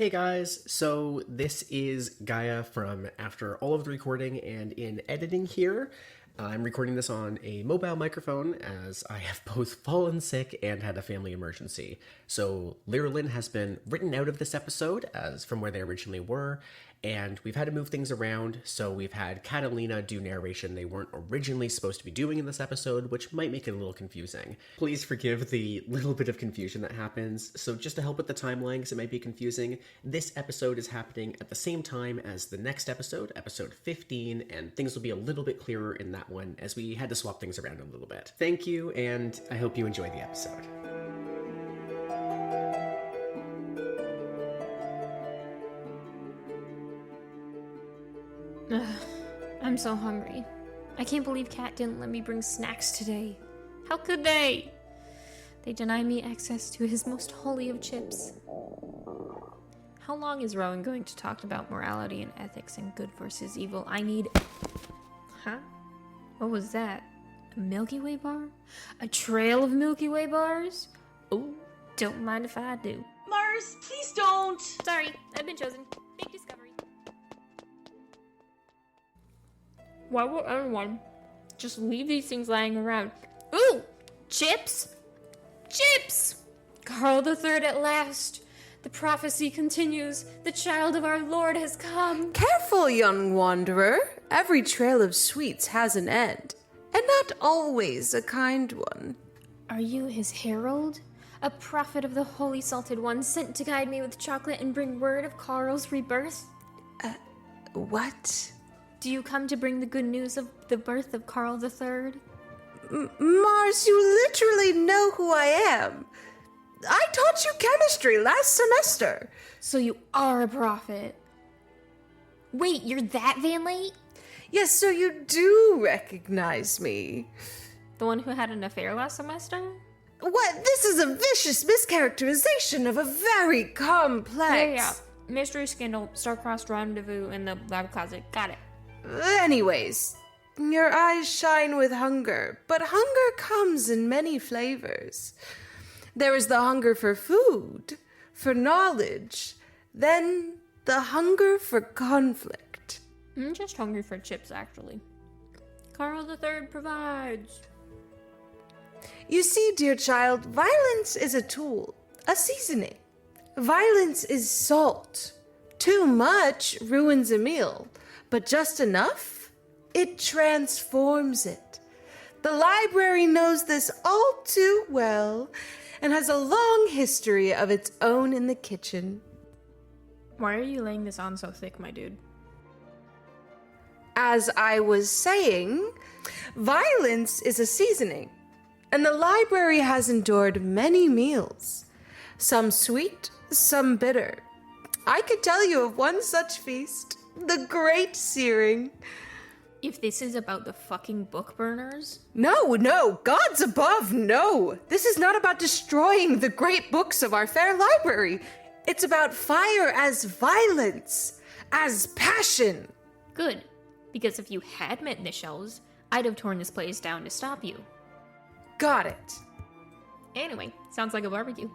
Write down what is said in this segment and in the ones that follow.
Hey guys, so this is Gaia from after all of the recording and in editing here. I'm recording this on a mobile microphone as I have both fallen sick and had a family emergency. So Lyralyn has been written out of this episode as from where they originally were, and we've had to move things around. So we've had Catalina do narration they weren't originally supposed to be doing in this episode, which might make it a little confusing. Please forgive the little bit of confusion that happens. So just to help with the timeline, because it might be confusing, this episode is happening at the same time as the next episode, episode 15, and things will be a little bit clearer in that one as we had to swap things around a little bit. Thank you, and I hope you enjoy the episode. I'm so hungry. I can't believe Kat didn't let me bring snacks today. How could they? They denied me access to his most holy of chips. How long is Rowan going to talk about morality and ethics and good versus evil? I need... Huh? What was that? A Milky Way bar? A trail of Milky Way bars? Oh, don't mind if I do. Mars, please don't! Sorry, I've been chosen. Big discovery. Why would anyone just leave these things lying around? Ooh! Chips! Chips! Carl III at last! The prophecy continues. The child of our Lord has come. Careful, young wanderer. Every trail of sweets has an end, and not always a kind one. Are you his herald? A prophet of the Holy Salted One sent to guide me with chocolate and bring word of Carl's rebirth? What? Do you come to bring the good news of the birth of Carl III? Mars, you literally know who I am. I taught you chemistry last semester. So you are a prophet. Wait, you're that VanLate? Yes, so you do recognize me. The one who had an affair last semester? What? This is a vicious mischaracterization of a very complex... Yeah. Mystery scandal, star-crossed rendezvous in the lab closet. Got it. Anyways, your eyes shine with hunger, but hunger comes in many flavors. There is the hunger for food, for knowledge, then the hunger for conflict. I'm just hungry for chips, actually. Carl III provides. You see, dear child, violence is a tool, a seasoning. Violence is salt. Too much ruins a meal, but just enough, it transforms it. The library knows this all too well and has a long history of its own in the kitchen. Why are you laying this on so thick, my dude? As I was saying, violence is a seasoning, and the library has endured many meals, some sweet, some bitter. I could tell you of one such feast, the Great Searing. If this is about the fucking book burners? No, gods above, no. This is not about destroying the great books of our fair library. It's about fire as violence, as passion. Good, because if you had met the shells, I'd have torn this place down to stop you. Got it. Anyway, sounds like a barbecue.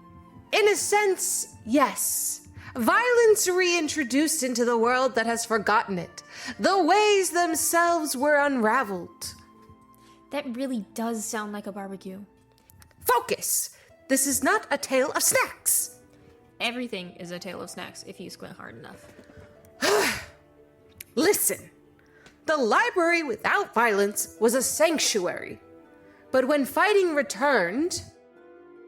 In a sense, yes. Violence reintroduced into the world that has forgotten it. The ways themselves were unraveled. That really does sound like a barbecue. Focus! This is not a tale of snacks. Everything is a tale of snacks if you squint hard enough. Listen. The library without violence was a sanctuary. But when fighting returned,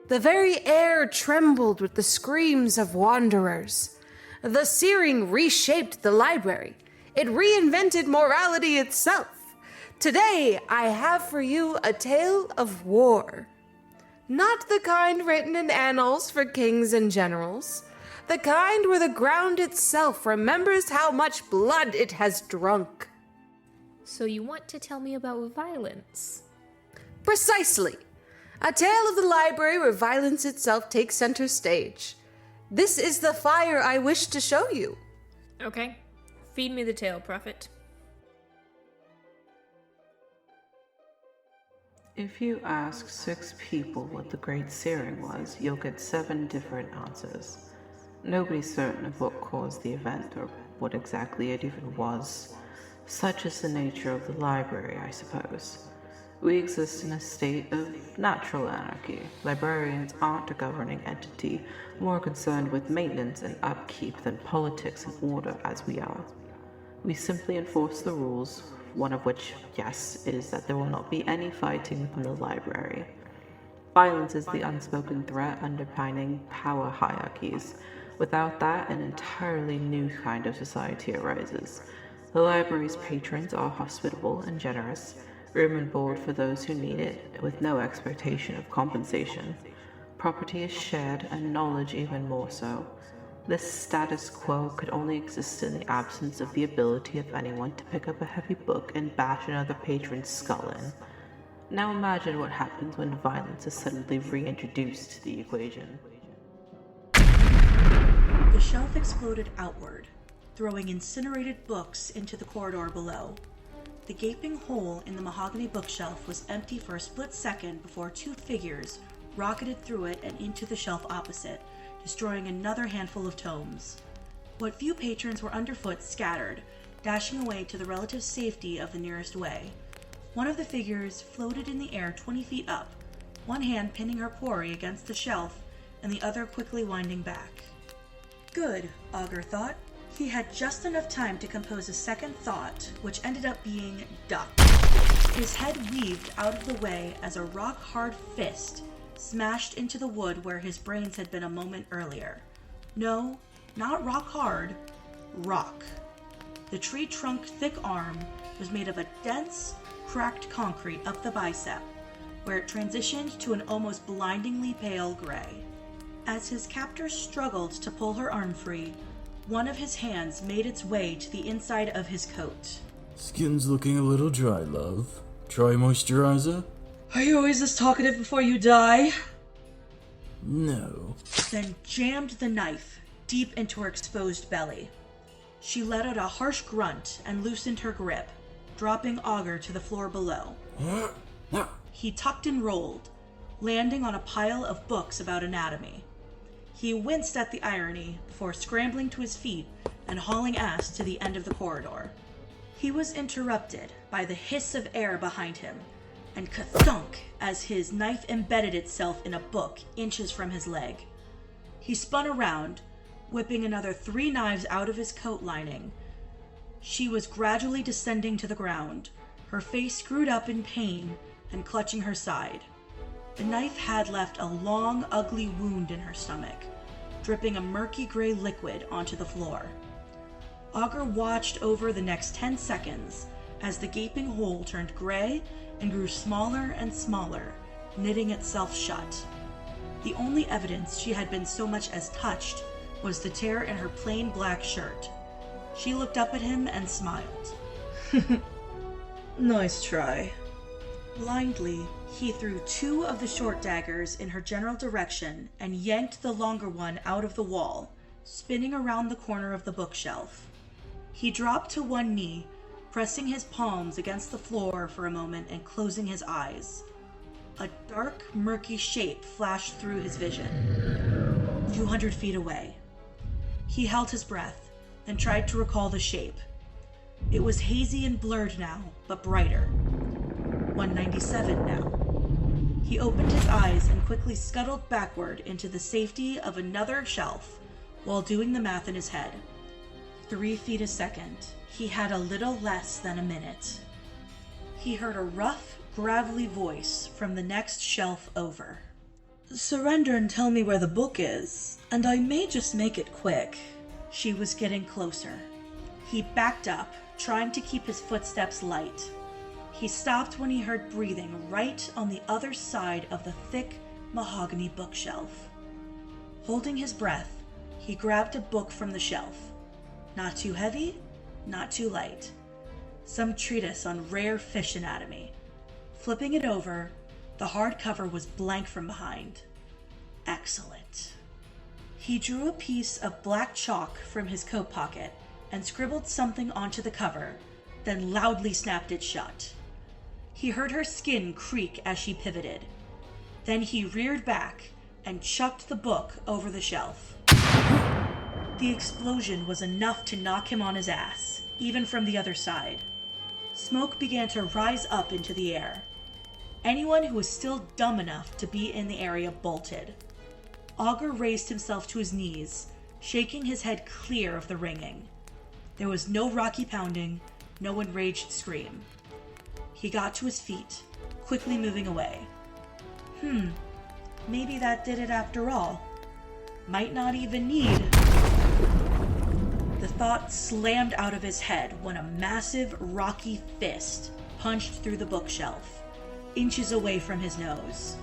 the very air trembled with the screams of wanderers. The Searing reshaped the library. It reinvented morality itself. Today, I have for you a tale of war. Not the kind written in annals for kings and generals. The kind where the ground itself remembers how much blood it has drunk. So you want to tell me about violence? Precisely. A tale of the library where violence itself takes center stage. This is the fire I wish to show you. Okay. Feed me the tale, prophet. If you ask 6 people what the Great Searing was, you'll get 7 different answers. Nobody's certain of what caused the event or what exactly it even was. Such is the nature of the library, I suppose. We exist in a state of natural anarchy. Librarians aren't a governing entity, more concerned with maintenance and upkeep than politics and order as we are. We simply enforce the rules, one of which, yes, is that there will not be any fighting within the library. Violence is the unspoken threat underpinning power hierarchies. Without that, an entirely new kind of society arises. The library's patrons are hospitable and generous, room and board for those who need it, with no expectation of compensation. Property is shared, and knowledge even more so. This status quo could only exist in the absence of the ability of anyone to pick up a heavy book and bash another patron's skull in. Now imagine what happens when violence is suddenly reintroduced to the equation. The shelf exploded outward, throwing incinerated books into the corridor below. The gaping hole in the mahogany bookshelf was empty for a split second before two figures rocketed through it and into the shelf opposite, destroying another handful of tomes. What few patrons were underfoot scattered, dashing away to the relative safety of the nearest way. One of the figures floated in the air 20 feet up, one hand pinning her quarry against the shelf and the other quickly winding back. Good, Augur thought. He had just enough time to compose a second thought, which ended up being duck. His head weaved out of the way as a rock-hard fist smashed into the wood where his brains had been a moment earlier. No, not rock-hard, rock. The tree trunk thick arm was made of a dense, cracked concrete up the bicep, where it transitioned to an almost blindingly pale gray. As his captor struggled to pull her arm free, one of his hands made its way to the inside of his coat. Skin's looking a little dry, love. Try moisturizer? Are you always this talkative before you die? No. Then jammed the knife deep into her exposed belly. She let out a harsh grunt and loosened her grip, dropping Augur to the floor below. He tucked and rolled, landing on a pile of books about anatomy. He winced at the irony before scrambling to his feet and hauling ass to the end of the corridor. He was interrupted by the hiss of air behind him and ka-thunk as his knife embedded itself in a book inches from his leg. He spun around, whipping another 3 knives out of his coat lining. She was gradually descending to the ground, her face screwed up in pain and clutching her side. The knife had left a long, ugly wound in her stomach, dripping a murky gray liquid onto the floor. Augur watched over the next 10 seconds as the gaping hole turned gray and grew smaller and smaller, knitting itself shut. The only evidence she had been so much as touched was the tear in her plain black shirt. She looked up at him and smiled. Nice try. Blindly, he threw 2 of the short daggers in her general direction and yanked the longer one out of the wall, spinning around the corner of the bookshelf. He dropped to one knee, pressing his palms against the floor for a moment and closing his eyes. A dark, murky shape flashed through his vision, 200 feet away. He held his breath, then tried to recall the shape. It was hazy and blurred now, but brighter. 197 now. He opened his eyes and quickly scuttled backward into the safety of another shelf while doing the math in his head. 3 feet a second. He had a little less than a minute. He heard a rough, gravelly voice from the next shelf over. Surrender and tell me where the book is, and I may just make it quick. She was getting closer. He backed up, trying to keep his footsteps light. He stopped when he heard breathing right on the other side of the thick mahogany bookshelf. Holding his breath, he grabbed a book from the shelf. Not too heavy, not too light. Some treatise on rare fish anatomy. Flipping it over, the hardcover was blank from behind. Excellent. He drew a piece of black chalk from his coat pocket and scribbled something onto the cover, then loudly snapped it shut. He heard her skin creak as she pivoted. Then he reared back and chucked the book over the shelf. The explosion was enough to knock him on his ass, even from the other side. Smoke began to rise up into the air. Anyone who was still dumb enough to be in the area bolted. Augur raised himself to his knees, shaking his head clear of the ringing. There was no rocky pounding, no enraged scream. He got to his feet, quickly moving away. Maybe that did it after all. Might not even need... The thought slammed out of his head when a massive, rocky fist punched through the bookshelf, inches away from his nose.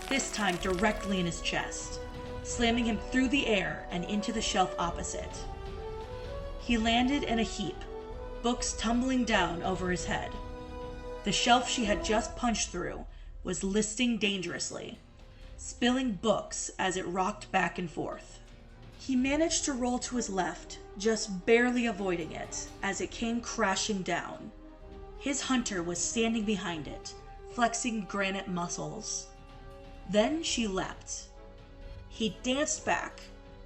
This time directly in his chest, slamming him through the air and into the shelf opposite. He landed in a heap, books tumbling down over his head. The shelf she had just punched through was listing dangerously, spilling books as it rocked back and forth. He managed to roll to his left, just barely avoiding it as it came crashing down. His hunter was standing behind it, flexing granite muscles. Then she leapt. He danced back,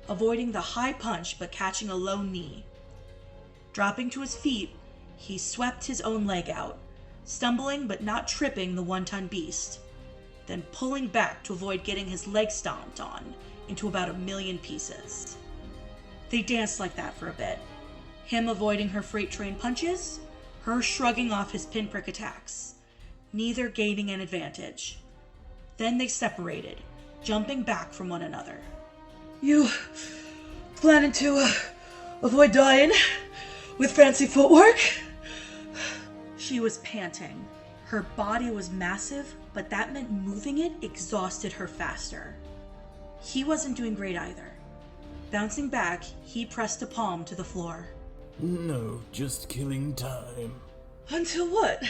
avoiding the high punch but catching a low knee. Dropping to his feet, he swept his own leg out, stumbling but not tripping the one-ton beast, then pulling back to avoid getting his leg stomped on into about 1,000,000 pieces. They danced like that for a bit, him avoiding her freight train punches, her shrugging off his pinprick attacks, neither gaining an advantage. Then they separated, jumping back from one another. You planning to avoid dying with fancy footwork? She was panting. Her body was massive, but that meant moving it exhausted her faster. He wasn't doing great either. Bouncing back, he pressed a palm to the floor. No, just killing time. Until what?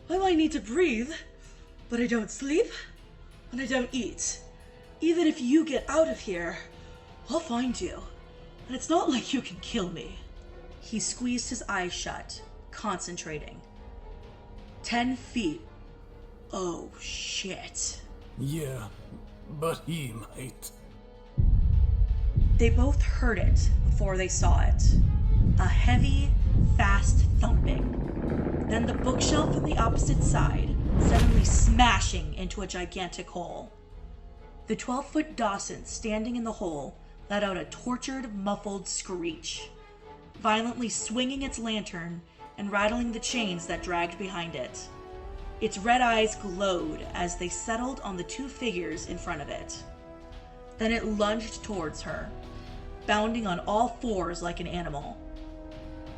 I might need to breathe, but I don't sleep, and I don't eat. Even if you get out of here, I'll find you. And it's not like you can kill me. He squeezed his eyes shut, concentrating. 10 feet. Oh, shit. Yeah, but he might. They both heard it before they saw it. A heavy, fast thumping. Then the bookshelf on the opposite side suddenly smashing into a gigantic hole. The 12-foot Dawson standing in the hole let out a tortured, muffled screech, violently swinging its lantern and rattling the chains that dragged behind it. Its red eyes glowed as they settled on the two figures in front of it. Then it lunged towards her, bounding on all fours like an animal.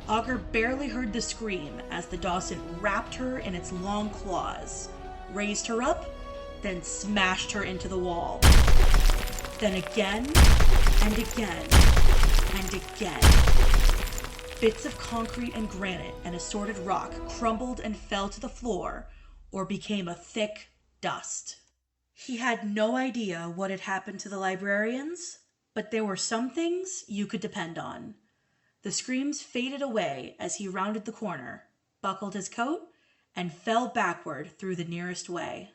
Augur barely heard the scream as the Dawson wrapped her in its long claws, raised her up, then smashed her into the wall. Then again, and again, and again. Bits of concrete and granite and assorted rock crumbled and fell to the floor or became a thick dust. He had no idea what had happened to the librarians, but there were some things you could depend on. The screams faded away as he rounded the corner, buckled his coat, and fell backward through the nearest way.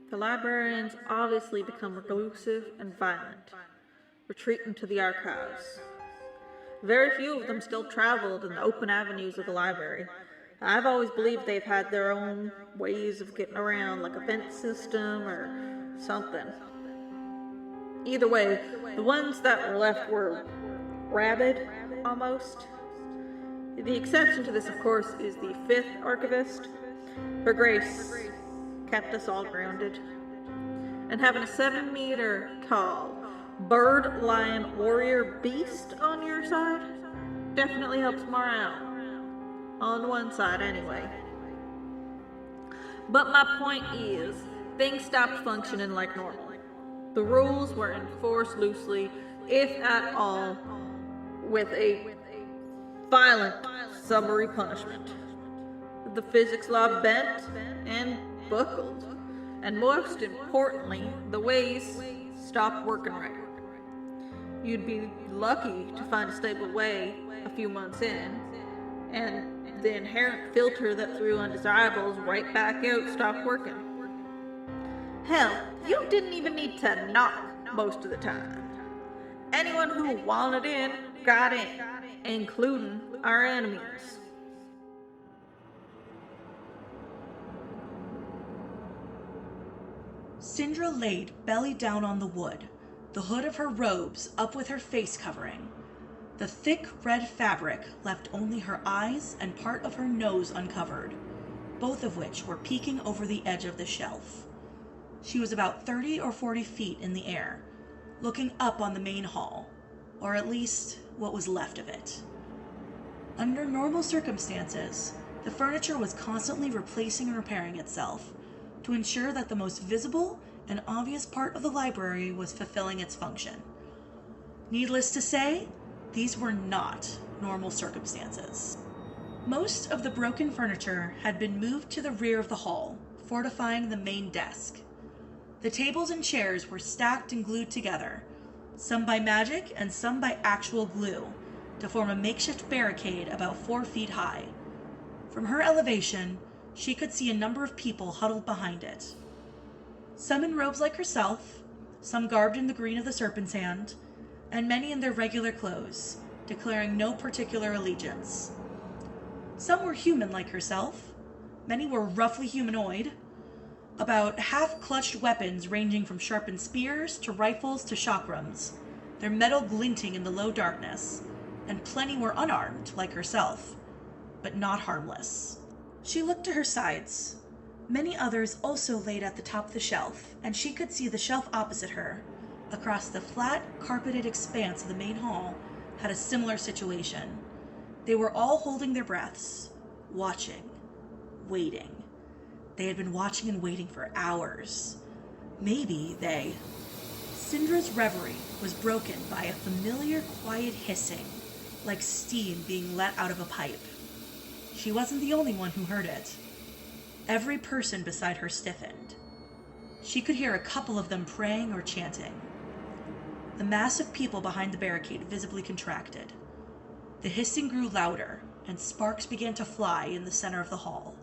The librarians obviously become reclusive and violent, retreating to the archives. Very few of them still traveled in the open avenues of the library. I've always believed they've had their own ways of getting around, like a vent system or something. Either way, the ones that were left were rabid, almost. The exception to this, of course, is the 5th archivist. Her grace kept us all grounded. And having a 7-meter tall bird, lion, warrior, beast on your side definitely helps morale. On one side, anyway. But my point is, things stopped functioning like normal. The rules were enforced loosely, if at all, with a violent summary punishment. The physics law bent and buckled, and most importantly, the ways stopped working right. You'd be lucky to find a stable way a few months in, and the inherent filter that threw undesirables right back out stopped working. Hell, you didn't even need to knock most of the time. Anyone who wanted in, got in, including our enemies. Syndra laid belly down on the wood, the hood of her robes up with her face covering. The thick red fabric left only her eyes and part of her nose uncovered, both of which were peeking over the edge of the shelf. She was about 30 or 40 feet in the air, looking up on the main hall, or at least what was left of it. Under normal circumstances, the furniture was constantly replacing and repairing itself to ensure that the most visible and obvious part of the library was fulfilling its function. Needless to say, these were not normal circumstances. Most of the broken furniture had been moved to the rear of the hall, fortifying the main desk. The tables and chairs were stacked and glued together, some by magic and some by actual glue, to form a makeshift barricade about 4 feet high. From her elevation, she could see a number of people huddled behind it. Some in robes like herself, some garbed in the green of the serpent's hand, and many in their regular clothes, declaring no particular allegiance. Some were human like herself, many were roughly humanoid, about half clutched weapons ranging from sharpened spears to rifles to chakrams, their metal glinting in the low darkness, and plenty were unarmed like herself, but not harmless. She looked to her sides. Many others also laid at the top of the shelf, and she could see the shelf opposite her, across the flat, carpeted expanse of the main hall, had a similar situation. They were all holding their breaths, watching, waiting. They had been watching and waiting for hours. Maybe they... Syndra's reverie was broken by a familiar quiet hissing, like steam being let out of a pipe. She wasn't the only one who heard it. Every person beside her stiffened. She could hear a couple of them praying or chanting. The mass of people behind the barricade visibly contracted. The hissing grew louder, and sparks began to fly in the center of the hall.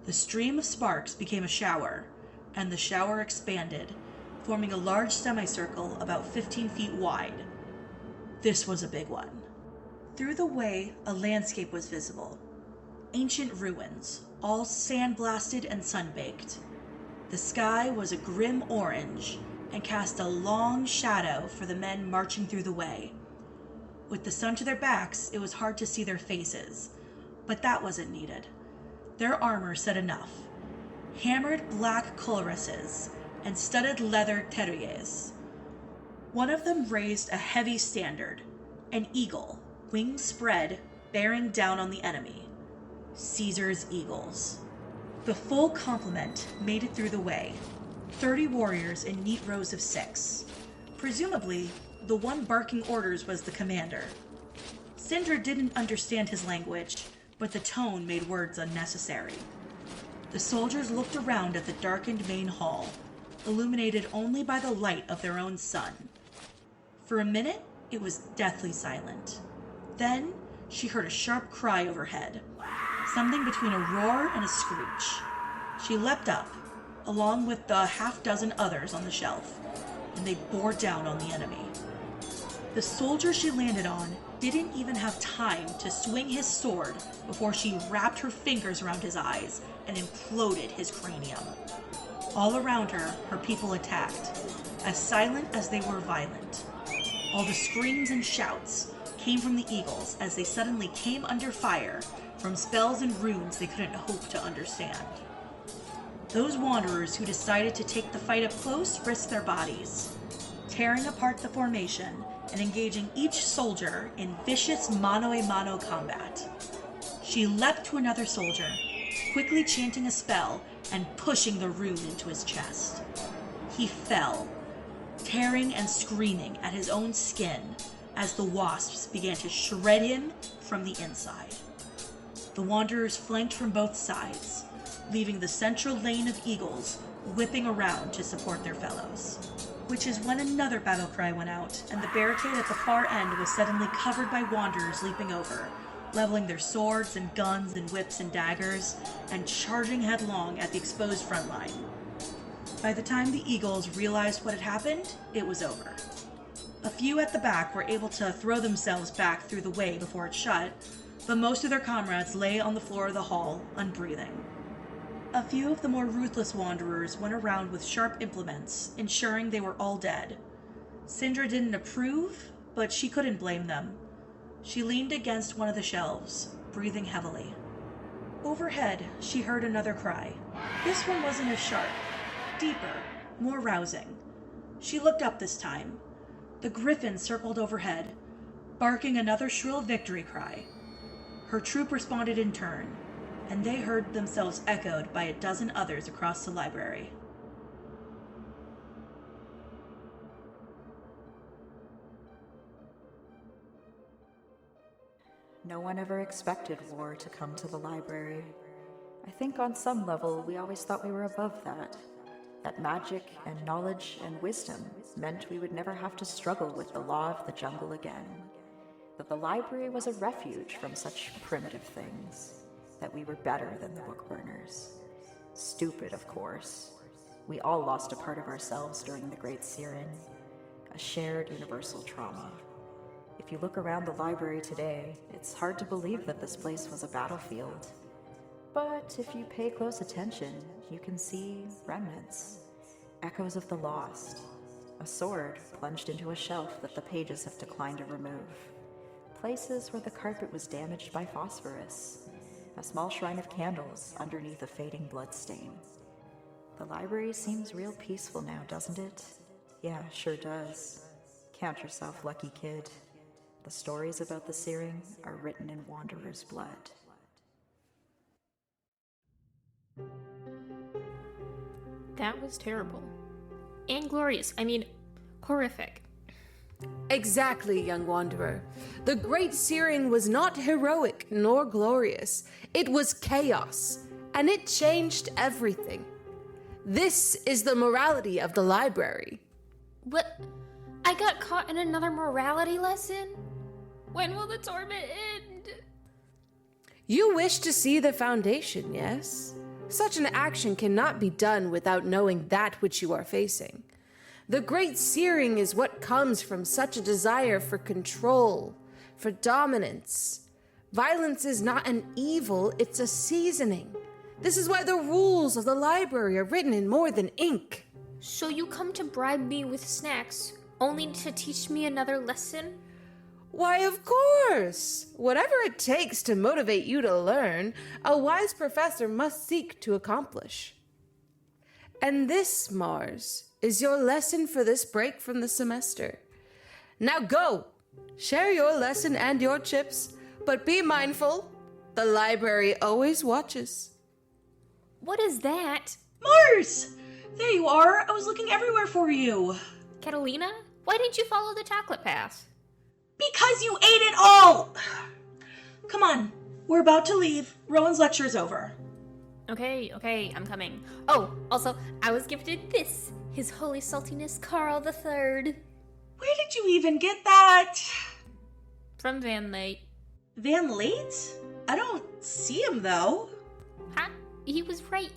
The stream of sparks became a shower, and the shower expanded, forming a large semicircle about 15 feet wide. This was a big one. Through the way, a landscape was visible. Ancient ruins, all sandblasted and sunbaked. The sky was a grim orange and cast a long shadow for the men marching through the way. With the sun to their backs, it was hard to see their faces, but that wasn't needed. Their armor said enough. Hammered black cuirasses and studded leather terriers. One of them raised a heavy standard, an eagle, wings spread, bearing down on the enemy. Caesar's eagles. The full complement made it through the way, 30 warriors in neat rows of 6. Presumably, the one barking orders was the commander. Syndra didn't understand his language, but the tone made words unnecessary. The soldiers looked around at the darkened main hall, illuminated only by the light of their own sun. For a minute, it was deathly silent. Then, she heard a sharp cry overhead, something between a roar and a screech. She leapt up, along with the half-dozen others on the shelf, and they bore down on the enemy. The soldier she landed on didn't even have time to swing his sword before she wrapped her fingers around his eyes and imploded his cranium. All around her, her people attacked, as silent as they were violent. All the screams and shouts came from the eagles as they suddenly came under fire from spells and runes they couldn't hope to understand. Those wanderers who decided to take the fight up close risked their bodies, tearing apart the formation and engaging each soldier in vicious mano-a-mano combat. She leapt to another soldier, quickly chanting a spell and pushing the rune into his chest. He fell, tearing and screaming at his own skin as the wasps began to shred him from the inside. The wanderers flanked from both sides, leaving the central lane of eagles whipping around to support their fellows. Which is when another battle cry went out, and the barricade at the far end was suddenly covered by wanderers leaping over, leveling their swords and guns and whips and daggers, and charging headlong at the exposed front line. By the time the Eagles realized what had happened, it was over. A few at the back were able to throw themselves back through the way before it shut, but most of their comrades lay on the floor of the hall, unbreathing. A few of the more ruthless wanderers went around with sharp implements, ensuring they were all dead. Syndra didn't approve, but she couldn't blame them. She leaned against one of the shelves, breathing heavily. Overhead, she heard another cry. This one wasn't as sharp, deeper, more rousing. She looked up this time. The griffin circled overhead, barking another shrill victory cry. Her troop responded in turn, and they heard themselves echoed by a dozen others across the library. No one ever expected war to come to the library. I think on some level we always thought we were above that. That magic and knowledge and wisdom meant we would never have to struggle with the law of the jungle again. That the library was a refuge from such primitive things. That we were better than the book burners. Stupid, of course. We all lost a part of ourselves during the Great Searing. A shared universal trauma. If you look around the library today, it's hard to believe that this place was a battlefield. But if you pay close attention, you can see remnants, echoes of the lost, a sword plunged into a shelf that the pages have declined to remove, places where the carpet was damaged by phosphorus, a small shrine of candles underneath a fading bloodstain. The library seems real peaceful now, doesn't it? Yeah, sure does. Count yourself lucky, kid. The stories about the Searing are written in Wanderer's blood. That was terrible. And glorious. I mean, horrific. Exactly, young wanderer. The Great Searing was not heroic nor glorious. It was chaos, and it changed everything. This is the morality of the library. What? I got caught in another morality lesson? When will the torment end? You wish to see the foundation, yes? Such an action cannot be done without knowing that which you are facing. The Great Searing is what comes from such a desire for control, for dominance. Violence is not an evil, it's a seasoning. This is why the rules of the library are written in more than ink. So you come to bribe me with snacks, only to teach me another lesson? Why, of course! Whatever it takes to motivate you to learn, a wise professor must seek to accomplish. And this, Mars, is your lesson for this break from the semester. Now go! Share your lesson and your chips, but be mindful. The library always watches. What is that? Mars! There you are! I was looking everywhere for you! Catalina? Why didn't you follow the chocolate path? Because you ate it all! Come on, we're about to leave. Rowan's lecture is over. Okay, I'm coming. Oh, also, I was gifted this. His Holy Saltiness Carl III. Where did you even get that? From VanLate. VanLate? I don't see him, though. Ha! He was right.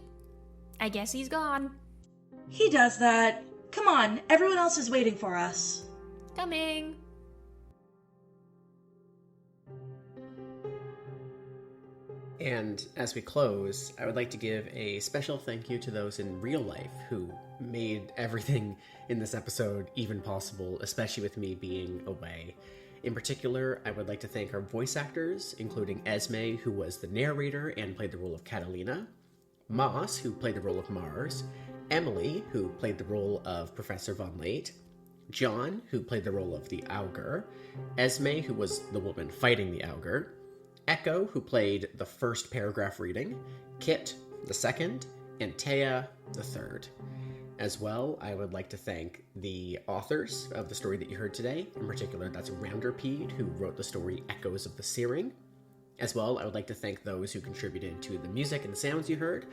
I guess he's gone. He does that. Come on, everyone else is waiting for us. Coming. And as we close, I would like to give a special thank you to those in real life who made everything in this episode even possible, especially with me being away. In particular, I would like to thank our voice actors, including Esme, who was the narrator and played the role of Catalina, Moss, who played the role of Mars, Emily, who played the role of Professor VanLate, John, who played the role of the Augur, Esme, who was the woman fighting the Augur, Echo, who played the first paragraph reading, Kit, the second, and Taya, the third. As well, I would like to thank the authors of the story that you heard today. In particular, that's Rounderpeed, who wrote the story Echoes of the Searing. As well, I would like to thank those who contributed to the music and the sounds you heard.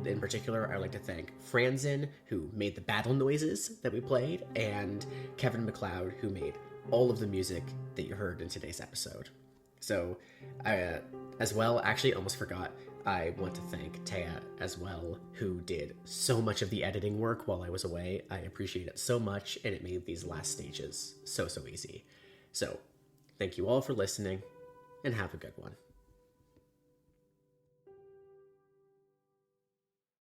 In particular, I would like to thank Franzen, who made the battle noises that we played, and Kevin MacLeod, who made all of the music that you heard in today's episode. So, as well, actually, almost forgot, I want to thank Taya as well, who did so much of the editing work while I was away. I appreciate it so much, and it made these last stages so easy. So, thank you all for listening, and have a good one.